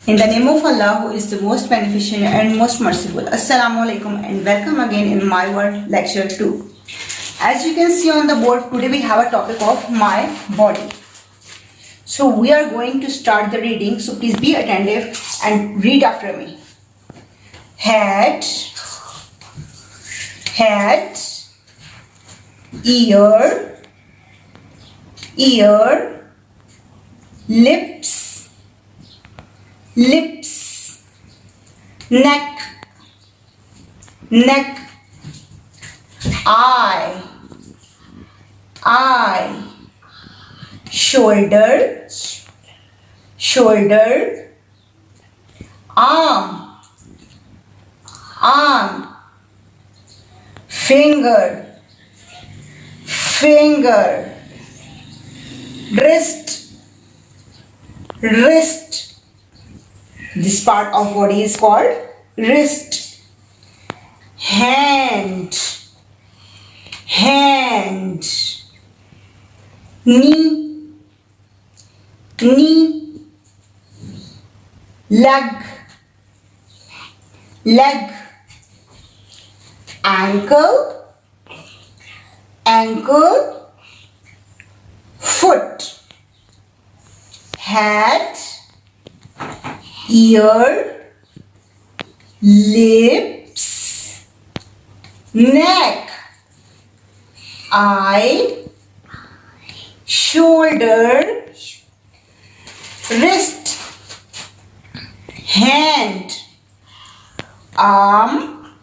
In the name of Allah, who is the most beneficent and most merciful. Assalamu alaikum and welcome again in my word lecture 2. As you can see on the board, today we have a topic of my body. So we are going to start the reading. So please be attentive and read after me. Head, ear, lips, neck, eye, shoulder, arm, finger, wrist. This part of body is called wrist. Hand, knee, leg, ankle, foot, head, ear, lips, neck, eye, shoulder, wrist, hand, arm,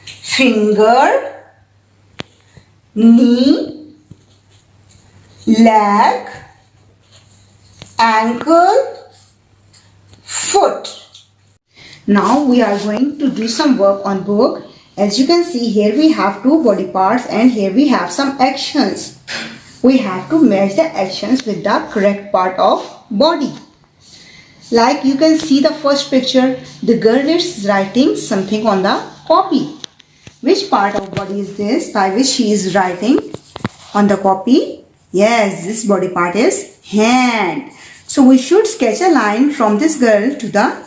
finger, knee, leg, ankle, foot. Now we are going to do some work on book. As you can see, here we have two body parts and here we have some actions. We have to match the actions with the correct part of body. Like you can see the first picture, the girl is writing something on the copy. Which part of body is this by which she is writing on the copy? Yes, this body part is hand. So we should sketch a line from this girl to the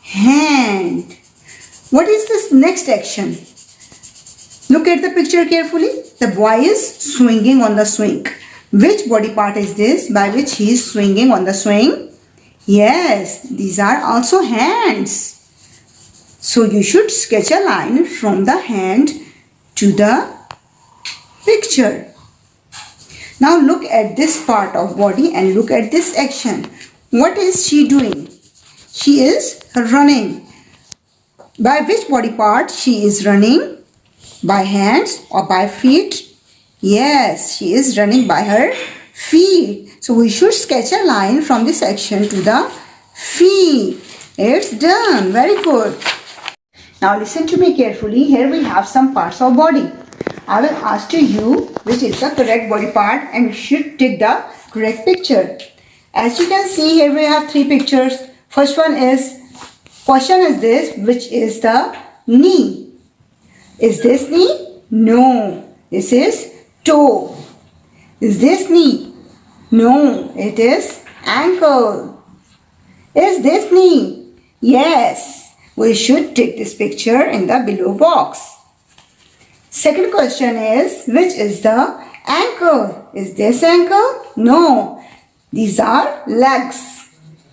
hand. What is this next action? Look at the picture carefully. The boy is swinging on the swing. Which body part is this by which he is swinging on the swing? Yes, these are also hands. So you should sketch a line from the hand to the picture. Now look at this part of body and look at this action. What is she doing? She is running. By which body part she is running? By hands or by feet? Yes, she is running by her feet. So we should sketch a line from this action to the feet. It's done. Very good. Now listen to me carefully. Here we have some parts of body. I will ask to you which is the correct body part and you should take the correct picture. As you can see, here we have three pictures. First one is, question is this, which is the knee? Is this knee? No. This is toe. Is this knee? No. It is ankle. Is this knee? Yes. We should take this picture in the below box. Second question is, which is the ankle? Is this ankle? No. These are legs.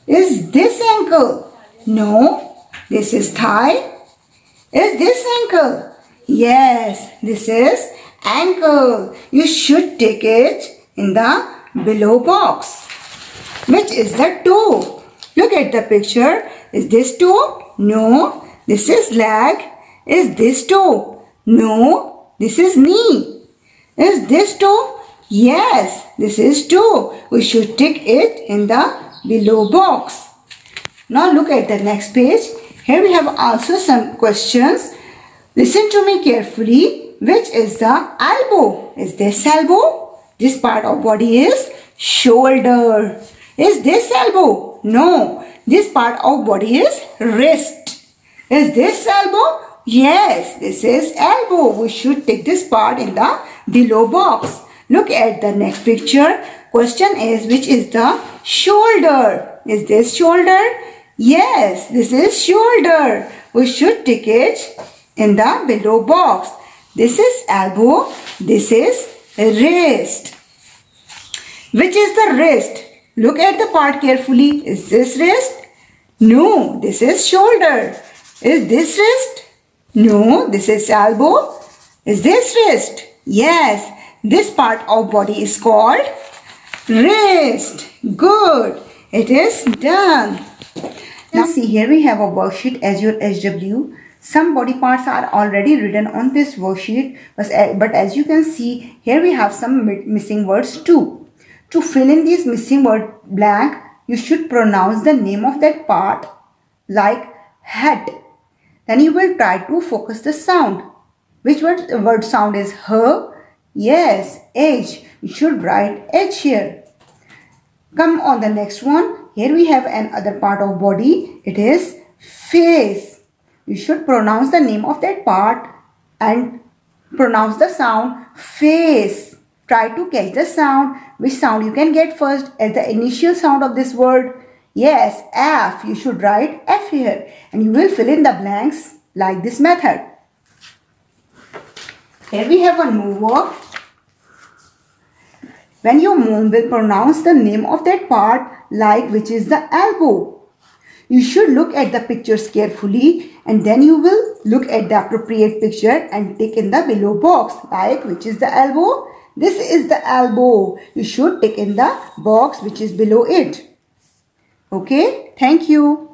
Is this ankle? No. This is thigh. Is this ankle? Yes. This is ankle. You should take it in the below box. Which is the toe? Look at the picture. Is this toe? No. This is leg. Is this toe? No. This is knee. Is this toe? Yes, this is toe. We should tick it in the below box. Now look at the next page. Here we have also some questions. Listen to me carefully. Which is the elbow? Is this elbow? This part of body is shoulder. Is this elbow? No. This part of body is wrist. Is this elbow? Yes, this is elbow. We should take this part in the below box. Look at the next picture. Question is, which is the shoulder? Is this shoulder? Yes, this is shoulder. We should tick it in the below box. This is elbow. This is wrist. Which is the wrist? Look at the part carefully. Is this wrist? No, this is shoulder. Is this wrist? No, this is elbow. Is this wrist? Yes, this part of body is called wrist. Good. It is done. Now see, here we have a worksheet as your HW. Some body parts are already written on this worksheet, but as you can see, here we have some missing words too. To fill in these missing word blank, you should pronounce the name of that part like head. Then you will try to focus the sound. Which word sound is her? Yes, H. You should write H here. Come on the next one. Here we have another part of body. It is face. You should pronounce the name of that part and pronounce the sound face. Try to catch the sound. Which sound you can get first as the initial sound of this word? Yes, F. You should write F here. And you will fill in the blanks like this method. Here we have one more work. When your mom will pronounce the name of that part like which is the elbow, you should look at the pictures carefully and then you will look at the appropriate picture and tick in the below box like which is the elbow. This is the elbow. You should tick in the box which is below it. Okay, thank you.